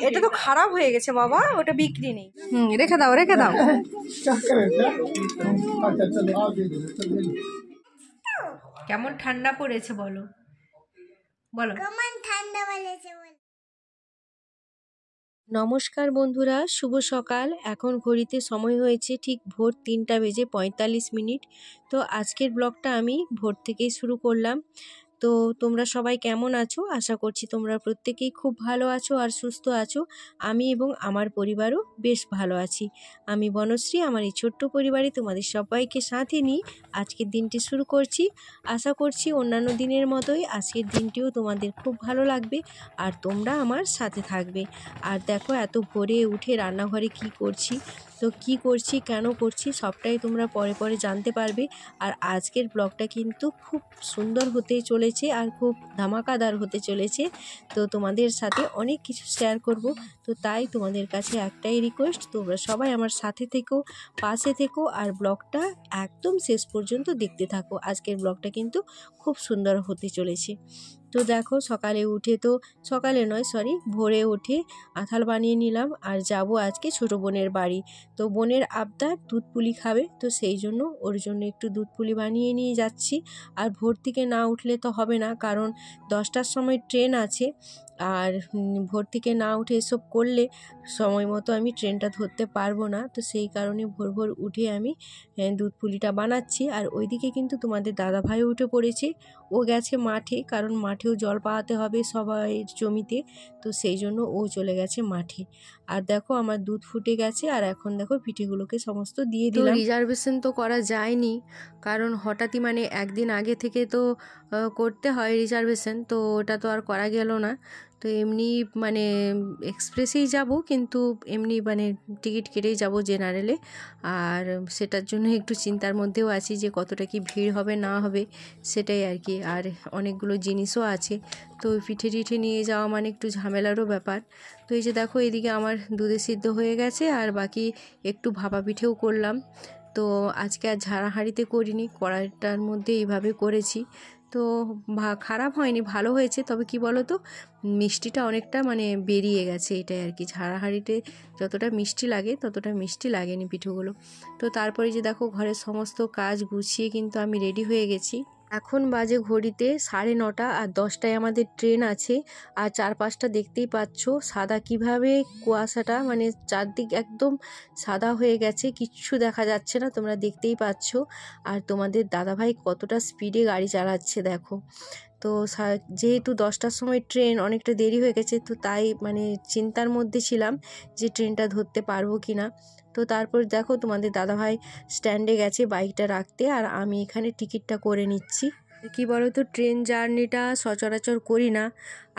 এটা তো খারাপ হয়ে গেছে বাবা, ওটা বিক্রি নেই। রেখে দাও রেখে দাও। কেমন ঠান্ডা পড়েছে বলো বলো। কেমন ঠান্ডা পড়েছে বলো। নমস্কার বন্ধুরা, শুভ সকাল। এখন ঘড়িতে সময় হয়েছে ঠিক ভোর 3:45। তো আজকের ব্লগটা আমি ভোর থেকেই শুরু করলাম। তো তোমরা সবাই কেমন আছো? আশা করছি তোমরা প্রত্যেকেই খুব ভালো আছো আর সুস্থ আছো। আমি এবং আমার পরিবারও বেশ ভালো আছি। আমি বনশ্রী, আমার এই ছোট্ট পরিবারে তোমাদের সবাইকে সাথে নিয়ে আজকের দিনটি শুরু করছি। আশা করছি অন্যান্য দিনের মতোই আজকের দিনটিও তোমাদের খুব ভালো লাগবে আর তোমরা আমার সাথে থাকবে। আর দেখো এত ভোরে উঠে রান্নাঘরে কি করছি, তো কি করছি কেন করছি সবটাই তোমরা পরে পরে জানতে পারবে। আর আজকের ব্লগটা কিন্তু খুব সুন্দর হতে চলেছে আর খুব ধামাকাদার হতে চলেছে। তো তোমাদের সাথে অনেক কিছু শেয়ার করব। তো তাই তোমাদের কাছে একটাই রিকোয়েস্ট, তোমরা সবাই আমার সাথে থেকো, পাশে থেকো আর ব্লগটা একদম শেষ পর্যন্ত দেখতে থাকো। আজকের ব্লগটা কিন্তু খুব সুন্দর হতে চলেছে। তো দেখো সকালে নয় সরি ভোরে উঠে আঁথাল বানিয়ে নিলাম আর যাব আজকে ছোট বোনের বাড়ি। তো বোনের আবদার দুধ পুলি খাবে, তো সেই জন্য ওর জন্য একটু দুধ পুলি বানিয়ে নিয়ে যাচ্ছি। আর ভোর থেকে না উঠলে তো হবে না, কারণ 10টার সময় ট্রেন আছে। আর ভোর থেকে না উঠে এসব করলে সময় মতো আমি ট্রেনটা ধরতে পারবো না। তো সেই কারণে ভোর ভোর উঠে আমি দুধ পুলিটা বানাচ্ছি। আর ওইদিকে কিন্তু তোমাদের দাদাভাইও উঠে পড়েছে, ও গেছে মাঠে, কারণ মাঠেও জল পাওয়াতে হবে সবাই জমিতে। তো সেই জন্য ও চলে গেছে মাঠে। আর দেখো আমার দুধ ফুটে গেছে আর এখন দেখো পিঠেগুলোকে সমস্ত দিয়ে দিলাম। রিজার্ভেশন তো করা যায়নি, কারণ হঠাৎই মানে একদিন আগে থেকে তো করতে হয় রিজার্ভেশন, তো ওটা তো আর করা গেল না। তো এমনি মানে এক্সপ্রেসেই যাব, কিন্তু এমনি মানে টিকিট কেটেই যাব জেনারেলে। আর সেটার জন্য একটু চিন্তার মধ্যেও আছি যে কতটা কি ভিড় হবে না হবে, সেটাই আর কি। আর অনেকগুলো জিনিসও আছে, তো পিঠে টিঠে নিয়ে যাওয়া মানে একটু ঝামেলারও ব্যাপার। তো এই যে দেখো এদিকে আমার দুধে সিদ্ধ হয়ে গেছে আর বাকি একটু ভাপা পিঠেও করলাম। তো আজকে আর ঝাড়া হাঁড়িতে করিনি, কড়াইটার মধ্যে এইভাবে করেছি। তো খারাপ হয়নি, ভালো হয়েছে। তবে কি বলো তো, মিষ্টিটা অনেকটা মানে বেরিয়ে গেছে, এটাই আর কি। ঝাড়া হাঁড়িতে যতটা মিষ্টি লাগে ততটা মিষ্টি লাগেনি পিঠেগুলো। তো তারপরে যে দেখো ঘরের সমস্ত কাজ গুছিয়ে কিন্তু আমি রেডি হয়ে গেছি। এখন বাজে ঘড়িতে 9:30 আর 10টায় আমাদের ট্রেন আছে। আর চারপাশটা দেখতেই পাচ্ছ সাদা কিভাবে কুয়াশাটা, মানে চারদিক একদম সাদা হয়ে গেছে, কিচ্ছু দেখা যাচ্ছে না, তোমরা দেখতেই পাচ্ছ। আর তোমাদের দাদাভাই কতটা স্পিডে গাড়ি চালাচ্ছে দেখো। তো যেহেতু 10টার সময় ট্রেন, অনেকটা দেরি হয়ে গেছে, তো তাই মানে চিন্তার মধ্যে ছিলাম যে ট্রেনটা ধরতে পারবো কি না। তো তারপর দেখো তোমাদের দাদাভাই স্ট্যান্ডে গেছে বাইকটা রাখতে, আর আমি এখানে টিকিটটা করে নিচ্ছি। কি বলো তো, ট্রেন জার্নিটা সচরাচর করি না,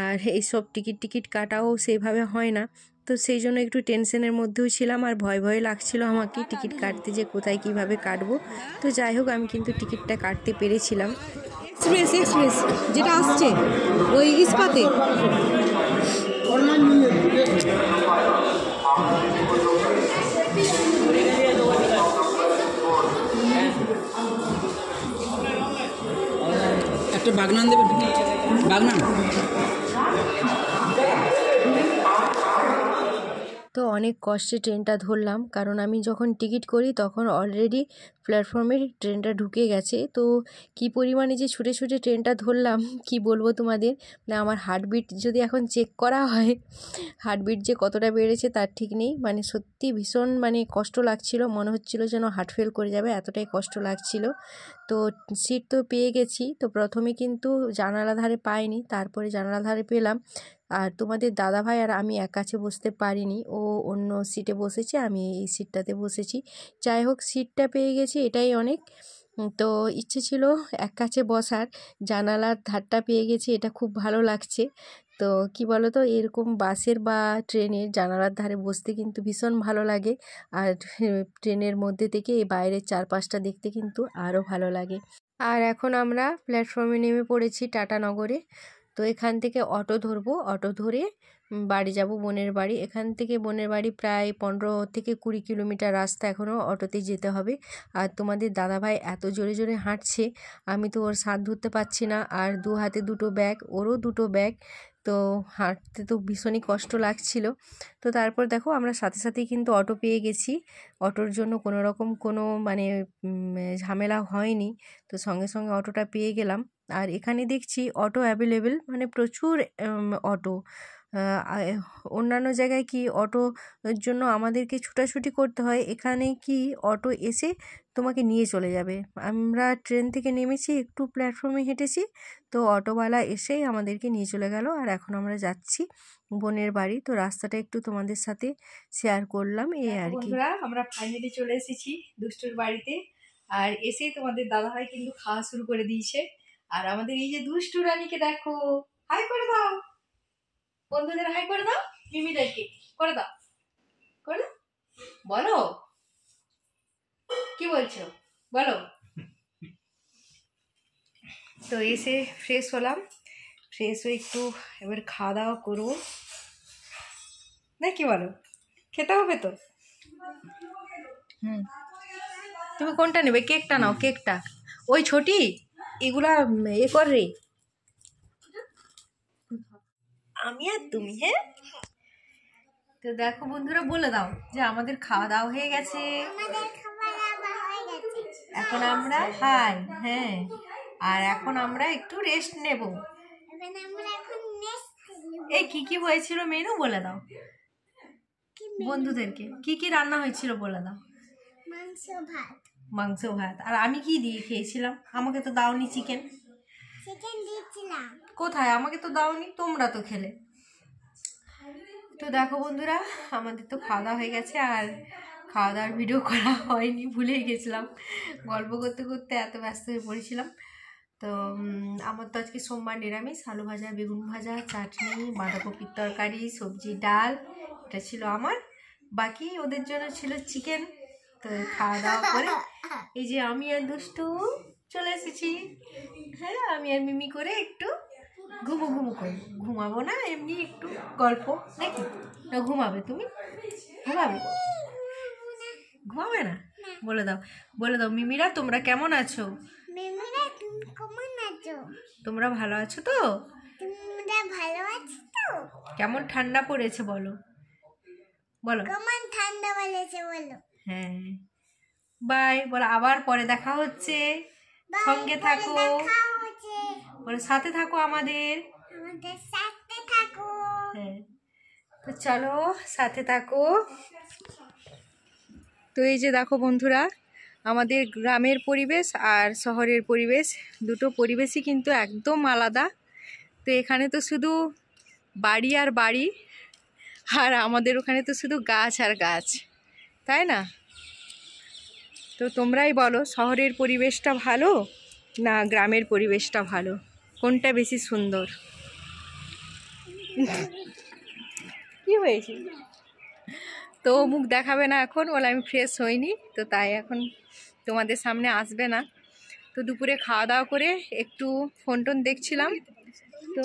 আর এইসব টিকিট কাটাও সেইভাবে হয় না। তো সেই জন্য একটু টেনশনের মধ্যেও ছিলাম আর ভয় ভয় লাগছিল আমাকে টিকিট কাটতে, যে কোথায় কিভাবে কাটবো। তো যাই হোক আমি কিন্তু টিকিটটা কাটতে পেরেছিলাম। এক্সপ্রেস যেটা আসছে ওই ইস্পাতে। একটা বাগনান দেবে, বাগনান। তো অনেক কষ্টে ট্রেনটা ধরলাম, কারণ আমি যখন টিকিট করি তখন অলরেডি প্ল্যাটফর্মে ট্রেনটা ঢুকে গেছে। তো কি পরিমাণে যে ছুটে ছুটে ট্রেনটা ধরলাম কি বলবো তোমাদের, মানে আমার হার্টবিট যদি এখন চেক করা হয়, হার্টবিট যে কতটা বেড়েছে তার ঠিক নেই। মানে সত্যি ভীষণ মানে কষ্ট লাগছিল, মনে হচ্ছিল যেন হার্ট ফেল করে যাবে, এতটাই কষ্ট লাগছিল। তো সিট তো পেয়ে গেছি, তো প্রথমে কিন্তু জানালা ধারে পাইনি, তারপরে জানালা ধারে পেলাম। আর তোমাদের দাদাভাই আর আমি এক কাছে বসতে পারিনি, ও অন্য সিটে বসেছে, আমি এই সিটটাতে বসেছি। যাই হোক সিটটা পেয়ে গেছি, এটাই অনেক। তো ইচ্ছে ছিল এক কাছে বসার, জানালার ধারটা পেয়ে গেছি, এটা খুব ভালো লাগছে। তো কি বলো তো, এরকম বাসের বা ট্রেনের জানালার ধারে বসতে কিন্তু ভীষণ ভালো লাগে। আর ট্রেনের মধ্যে থেকে এই বাইরের চারপাশটা দেখতে কিন্তু আরও ভালো লাগে। আর এখন আমরা প্ল্যাটফর্মে নেমে পড়েছি টাটানগরে। তো এখান থেকে অটো ধরবো, অটো ধরে বাড়ি যাব বোনের বাড়ি। এখান থেকে বোনের বাড়ি প্রায় 15 থেকে 20 কিলোমিটার রাস্তা, এখনও অটোতে যেতে হবে। আর তোমাদের দাদাভাই এত জোরে জোরে হাঁটছে, আমি তো ওর সাথ ধরতে পারছি না। আর দু হাতে দুটো ব্যাগ, ওরও দুটো ব্যাগ। তো হাঁটতে তো ভীষণই কষ্ট লাগছিল। তো তারপর দেখো আমরা সাথে সাথেই কিন্তু অটো পেয়ে গেছি। অটোর জন্য কোনো রকম কোনো মানে ঝামেলা হয়নি, তো সঙ্গে সঙ্গে অটোটা পেয়ে গেলাম। আর এখানে দেখছি অটো অ্যাভেলেবেল, মানে প্রচুর অটো। অন্যান্য জায়গায় কি অটোর জন্য আমাদেরকে ছুটাছুটি করতে হয়, এখানে কি অটো এসে তোমাকে নিয়ে চলে যাবে। আমরা ট্রেন থেকে নেমেছি, একটু প্ল্যাটফর্মে হেঁটেছি, তো অটোওয়ালা এসেই আমাদেরকে নিয়ে চলে গেল। আর এখন আমরা যাচ্ছি বোনের বাড়ি, তো রাস্তাটা একটু তোমাদের সাথে শেয়ার করলাম এই আর কি। বন্ধুরা, আমরা ফাইনালি চলে এসেছি দুষ্টুর বাড়িতে। আর এসেই তোমাদের দাদাভাই কিন্তু খাওয়া শুরু করে দিয়েছে। আর আমাদের এই যে দুষ্টু রানীকে দেখো, হাই করে দাও, বন্ধুদের হাই করে দাও, মিমিদেরকে করে দাও, করে দাও, বলো কি বলছো বলো। তো এসে ফ্রেশ হলাম, ফ্রেশ হয়ে একটু এবার খাওয়া দাওয়া করবো, না কি বলো, খেতে হবে তো। তুমি কোনটা নেবে? কেকটা নাও, কেকটা। ওই ছোটি এগুলা এ কর রে, আমি আর তুমি। হ্যাঁ, তো দেখো বন্ধুরা, বলে দাও যে আমাদের খাওয়া দাওয়া হয়ে গেছে, এখন আমরা হাই। হ্যাঁ, আর এখন আমরা একটু রেস্ট নেব। এই কি কি হয়েছিল মেনু বলে দাও বন্ধুদেরকে, কি কি রান্না হয়েছিল বলে দাও। মাংস ভাত। আর আমি কি দিয়ে খেয়েছিলাম? আমাকে তো দাওনি চিকেন। কোথায়? আমাকে তো দাওনি, তোমরা তো খেলে। তো দেখো বন্ধুরা, আমাদের তো খাওয়া দাওয়া হয়ে গেছে, আর খাওয়া দাওয়ার ভিডিও করা হয়নি, ভুলেই গেছিলাম। গল্প করতে করতে এত ব্যস্ত হয়ে পড়েছিলাম। তো আমার তো আজকে সোমবার নিরামিষ, আলু ভাজা, বেগুন ভাজা, চাটনি, বাঁধাকপির তরকারি, সবজি, ডাল, এটা ছিল আমার। বাকি ওদের জন্য ছিল চিকেন। তো খাওয়া দাওয়া করে এই যে আমি আর দুষ্টু চলে এসেছি। হ্যাঁ, আমি আর মিমি করে একটু ঘুমো করবো। ঘুমাবো না, এমনি একটু গল্প, নাকি? না ঘুমাবে? তুমি ঘুমাবে? ঘুমাবে না? বলে দাও, বলে দাও মিমিরা, তোমরা কেমন আছো? তোমরা ভালো আছো তো? কেমন ঠান্ডা পড়েছে বলো, বলো কেমন ঠান্ডা পড়েছে বলো। হ্যাঁ, বাই বলো, আবার পরে দেখা হচ্ছে। সঙ্গে থাকো, বলো সাথে থাকো, আমাদের সাথে থাকো। হ্যাঁ, তো চলো সাথে থাকো। তো এই যে দেখো বন্ধুরা, আমাদের গ্রামের পরিবেশ আর শহরের পরিবেশ, দুটো পরিবেশই কিন্তু একদম আলাদা। তো এখানে তো শুধু বাড়ি আর বাড়ি, আর আমাদের ওখানে তো শুধু গাছ আর গাছ, তাই না? তো তোমরাই বলো, শহরের পরিবেশটা ভালো না গ্রামের পরিবেশটা ভালো? কোনটা বেশি সুন্দর? কি হয়েছে? তো মুখ দেখাবে না এখন, বলে আমি ফ্রেশ হইনি, তো তাই এখন তোমাদের সামনে আসবে না। তো দুপুরে খাওয়া দাওয়া করে একটু ফোন টোন দেখছিলাম, তো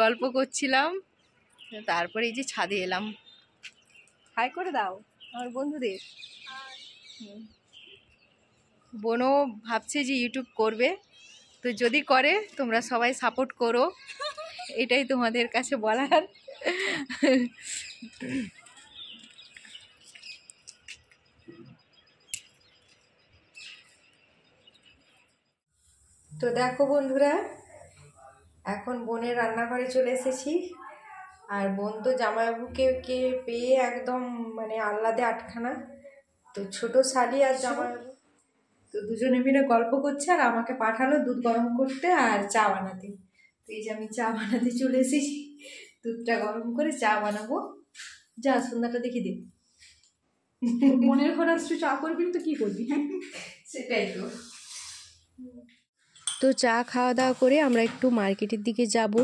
গল্প করছিলাম। তারপরে এই যে ছাদে এলাম। হাই করে দাও আমার বন্ধুদের। বোনও ভাবছে যে ইউটিউব করবে, তো যদি করে তোমরা সবাই সাপোর্ট করো, এটাই তোমাদের কাছে বলার। তো দেখো বন্ধুরা, এখন বোনের রান্নাঘরে চলে এসেছি। আর বোন তো জামাইবাবুকে পেয়ে একদম মানে আহ্লাদে আটখানা। তো ছোট শালি আর জামাইবাবু তো দুজনে মিলে গল্প করছে, আর আমাকে পাঠালো দুধ গরম করতে আর চা বানাতে। তো এই যে আমি চা বানাতে চলে এসেছি, দুধটা গরম করে চা বানাবো। যা সন্ধ্যাটা দেখি দে, মনের ঘর আসছে, চা করবি তো কি করবি? সেটাই তো। তো চা খাওয়া দাওয়া করে আমরা একটু মার্কেটের দিকে যাব।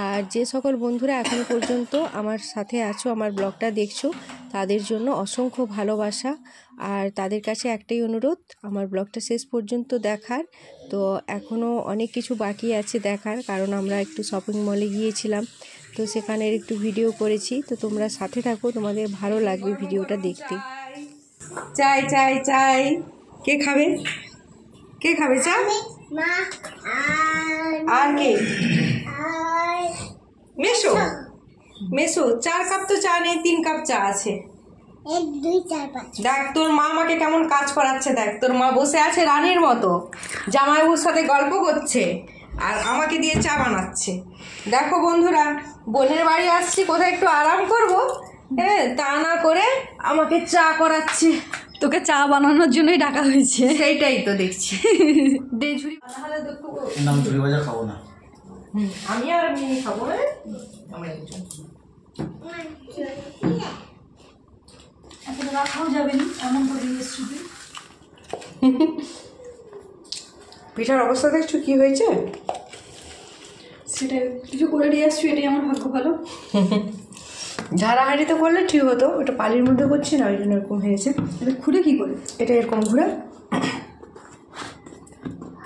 আর যে সকল বন্ধুরা এখনো পর্যন্ত আমার সাথে আছো, আমার ব্লগটা দেখছো, তাদের জন্য অসংখ্য ভালোবাসা। আর তাদের কাছে একটাই অনুরোধ, আমার ব্লগটা শেষ পর্যন্ত দেখার। তো এখনও অনেক কিছু বাকি আছে দেখার, কারণ আমরা একটু শপিং মলে গিয়েছিলাম, তো সেখানের একটু ভিডিও করেছি। তো তোমরা সাথে থাকো, তোমাদের ভালো লাগবে ভিডিওটা দেখতে। চাই চাই চাই, কে খাবে? কে খাবে চা? মা আর আর কে? আর মেসো। মেসো 4 কাপ তো চা নেই, 3 কাপ চা আছে। 1 2 4 5 দেখ তোর মা আমাকে কেমন কাজ করাচ্ছে, দেখ তোর মা বসে আছে রানীর মতো, জামাইবাবুর সাথে গল্প করছে আর আমাকে দিয়ে চা বানাচ্ছে। দেখো বন্ধুরা, বোনের বাড়ি আসছি, কোথায় একটু আরাম করব, হ্যাঁ, তা না করে আমাকে চা করাচ্ছে। তোকে চা বানানোর জন্যই ডাকা হয়েছে। সেইটাই তো দেখছি। দে ঝুড়ি। নাম ঝুড়ি ভাজা খাবো না। আমি আর মিনি খাবো, হ্যাঁ আমরা দুজন। এখন রাখাও যাবে না, এমন করে এসছি তুই। পিঠার অবস্থা দেখছো কি হয়েছে? সেটাই কিছু করে দিয়ে আসছি, এটাই আমার ভাগ্য ভালো। ঝাড়াহাড়িতে করলে ঠিক হতো, ওটা পালির মধ্যে করছি না, ওই জন্য এরকম হয়েছে। এটা খুলে কি করে? এটা এরকম ঘুরে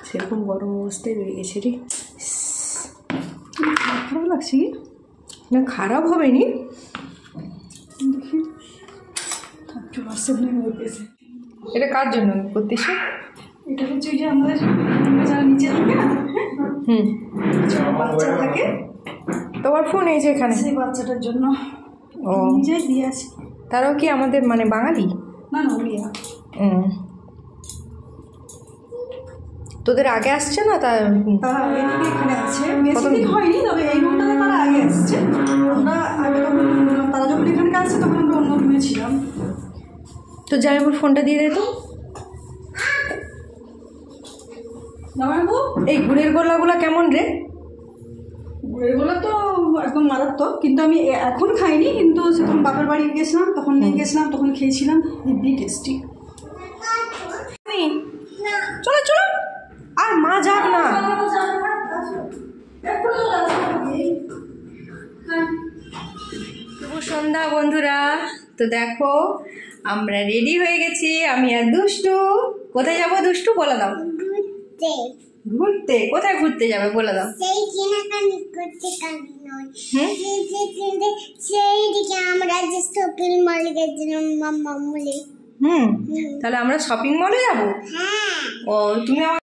সেরকম গরম অবস্থায় বেরিয়ে গেছে রে। খারাপ লাগছে কি? না খারাপ হবে নি। দেখি চলে আসছে ওই পেছে। এটা কার জন্য করতেছি? এটা হচ্ছে ওই যে আমাদের যারা নিচে থাকে না, ছোট বাচ্চা থাকে, তোমার ফোন এই যে এখানে। সেই বাচ্চাটার জন্য ও নিজেই দিয়ে আসি। তারাও কি আমাদের মানে বাঙালি? না না, উড়িয়া। তোদের আগে আসছে না? তারা এদিকে এখানে আছে, বেশি দিন হয়নি, তবে এই রুমটাতে তারা আগে আসছে। আমরা আগে তখন তারা যখন এখানে আসছে তখন আমরা অন্য রুমে ছিলাম। তো জামাইবাবুর ফোনটা দিয়ে দে তো। জামাইবাবু, এই গুড়ের গোলাগুলো কেমন রে? গুড়ের গোলা তো একদম মারাত্মক, কিন্তু আমি এখন খাইনি, কিন্তু যখন বাপের বাড়ি গেছিলাম তখন নিয়ে গেছিলাম, তখন খেয়েছিলাম, হেভি টেস্টি। চলো চলো, আর মা যাক না। শুভ সন্ধ্যা বন্ধুরা। তো দেখো আমরা রেডি হয়ে গেছি, আমি আর দুষ্টু। কোথায় যাবো দুষ্টু বলে দাও? ঘুরতে ঘুরতে। কোথায় ঘুরতে যাবে বলে দাও? সেই কেনাকানি করতে কানি নয়, হুম? সেই দিকে আমরা যে শপিং মলে গেছিলাম মাম্মা বলে। তাহলে আমরা শপিং মলে যাবো? হ্যাঁ ও তুমি আমার।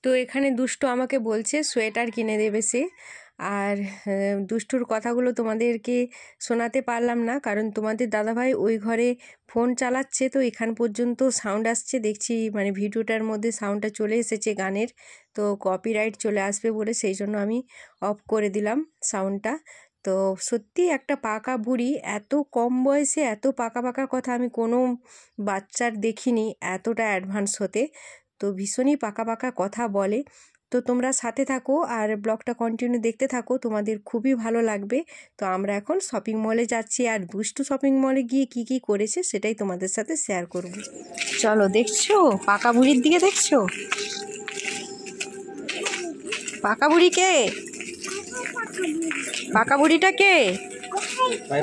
তো এখানে দুষ্টু আমাকে বলছে সোয়েটার কিনে দেবে সে। আর দুষ্টুর কথাগুলো তোমাদেরকে শোনাতে পারলাম না, কারণ তোমাদের দাদাভাই ওই ঘরে ফোন চালাচ্ছে, তো এখান পর্যন্ত সাউন্ড আসছে দেখছি, মানে ভিডিওটার মধ্যে সাউন্ডটা চলে এসেছে গানের, তো কপিরাইট চলে আসবে বলে সেই জন্য আমি অফ করে দিলাম সাউন্ডটা। তো সত্যি একটা পাকা বুড়ি, এত কম বয়সে এত পাকা পাকা কথা আমি কোনো বাচ্চার দেখিনি এতটা অ্যাডভান্স হতে। তো ভীষণই পাকা পাকা কথা বলে। তো তোমরা সাথে থাকো আর ব্লগটা কন্টিনিউ দেখতে থাকো, তোমাদের খুবই ভালো লাগবে। তো আমরা এখন শপিং মলে যাচ্ছি, আর দুষ্টু শপিং মলে গিয়ে কি কি করেছে সেটাই তোমাদের সাথে শেয়ার করব। চলো, দেখছো পাকা বুড়ির দিকে? দেখছো পাকা বুড়ি কে? পাকা বুড়িটা কে?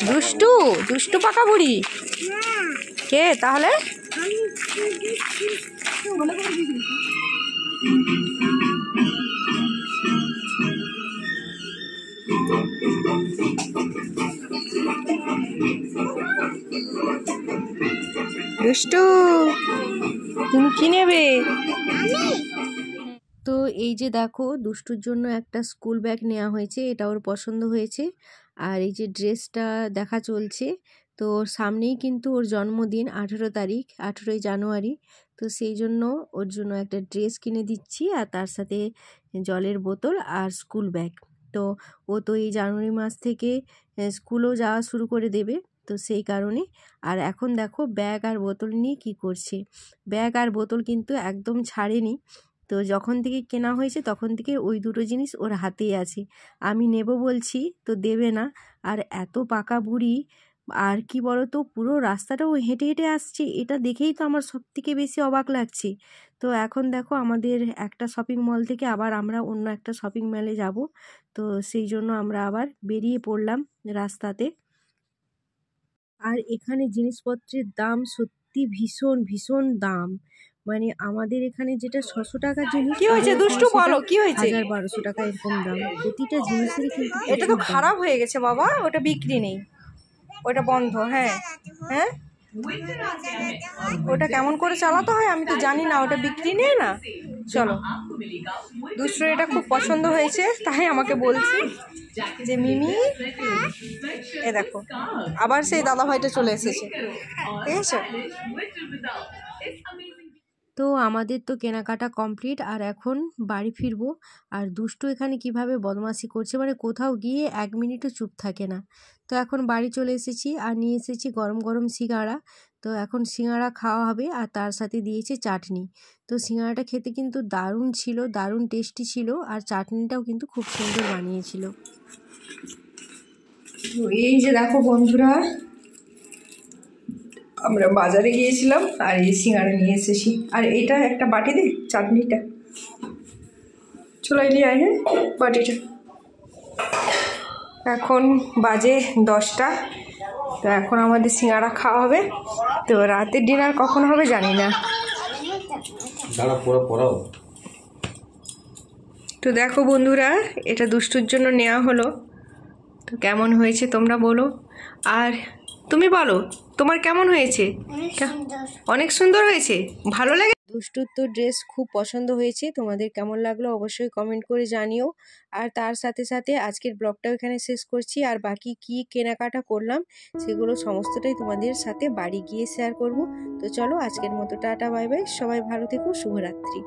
দুষ্টু। দুষ্টু পাকা বুড়ি কে তাহলে? দুষ্টু তুমি কি নেবে? তো এই যে দেখো দুষ্টুর জন্য একটা স্কুল ব্যাগ নেওয়া হয়েছে, এটা ওর পছন্দ হয়েছে। আর এই যে ড্রেসটা দেখা চলছে, তো ওর সামনেই কিন্তু ওর জন্মদিন 18 তারিখ, 18ই জানুয়ারি। তো সেই জন্য ওর জন্য একটা ড্রেস কিনে দিচ্ছি, আর তার সাথে জলের বোতল আর স্কুল ব্যাগ। তো ও তো এই জানুয়ারি মাস থেকে স্কুলেও যাওয়া শুরু করে দেবে, তো সেই কারণে। আর এখন দেখো ব্যাগ আর বোতল নিয়ে কি করছে। ব্যাগ আর বোতল কিন্তু একদম ছাড়েনি, তো যখন থেকে কেনা হয়েছে তখন থেকে ওই দুটো জিনিস ওর হাতেই আছে। আমি নেব বলছি তো দেবে না। আর এত পাকা বুড়ি, আর কি বলো তো, পুরো রাস্তাটাও হেঁটে হেঁটে আসছে, এটা দেখেই তো আমার সব থেকে বেশি অবাক লাগছে। তো এখন দেখো আমাদের একটা শপিং মল থেকে আবার আমরা অন্য একটা শপিং মলে যাব, তো সেই জন্য আমরা আবার বেরিয়ে পড়লাম রাস্তাতে। আর এখানে জিনিসপত্রের দাম সত্যি ভীষণ ভীষণ দাম, মানে আমাদের এখানে যেটা 600 টাকার জিনিস, কি হয়েছে দুষ্টু, বলো কি হয়েছে? 1200 টাকা এরকম দাম প্রতিটা জিনিসেরই। কিন্তু এটা তো খারাপ হয়ে গেছে বাবা, ওটা বিক্রি নেই, ওটা বন্ধ। হ্যাঁ হ্যাঁ, ওটা কেমন করে চালাতে হয় আমি তো জানি না, ওটা বিক্রি নেই না। চলো, দুষ্টুর এটা খুব পছন্দ হয়েছে, তাই আমাকে বলছে যে মিমি এ দেখো আবার সেই দাদা ভাইটা চলে এসেছে, ঠিক আছে। তো আমাদের তো কেনাকাটা কমপ্লিট, আর এখন বাড়ি ফিরবো। আর দুষ্টু এখানে কিভাবে বদমাশি করছে, মানে কোথাও গিয়ে 1 মিনিটও চুপ থাকে না। তো এখন বাড়ি চলে এসেছি আর নিয়ে এসেছি গরম গরম সিঙ্গাড়া। তো এখন সিঙ্গাড়া খাওয়া হবে আর তার সাথে দিয়েছে চাটনি। তো সিঙ্গাড়াটা খেতে কিন্তু দারুণ ছিল, দারুণ টেস্টি ছিল, আর চাটনিটাও কিন্তু খুব সুন্দর বানিয়েছিল। তো এই যে দেখো বন্ধুরা, আমরা বাজারে গিয়েছিলাম আর এই সিঙ্গাড়া নিয়ে এসেছি। আর এইটা একটা বাটি দে, চাটনিটা চলাই নিয়ে আয়। হ্যাঁ, বাটিটা। এখন বাজে 10টা। তো এখন আমাদের সিঙ্গাড়া খাওয়া হবে। তো রাতের ডিনার কখন হবে জানি না। দাঁড়া পড়াও। তো দেখো বন্ধুরা, এটা দুষ্টুর জন্য নেওয়া হলো। তো কেমন হয়েছে তোমরা বলো, আর তুমি বলো তোমার কেমন হয়েছে? অনেক সুন্দর হয়েছে, ভালো লাগে। দুষ্টুর তো ড্রেস খুব পছন্দ হয়েছে, তোমাদের কেমন লাগলো অবশ্যই কমেন্ট করে জানিও। আর তার সাথে সাথে আজকের ব্লগটাও এখানে শেষ করছি, আর বাকি কি কেনাকাটা করলাম সেগুলো সমস্তটাই তোমাদের সাথে বাড়ি গিয়ে শেয়ার করব। তো চলো আজকের মতো টাটা বাই বাই, সবাই ভালো থেকো, শুভরাত্রি।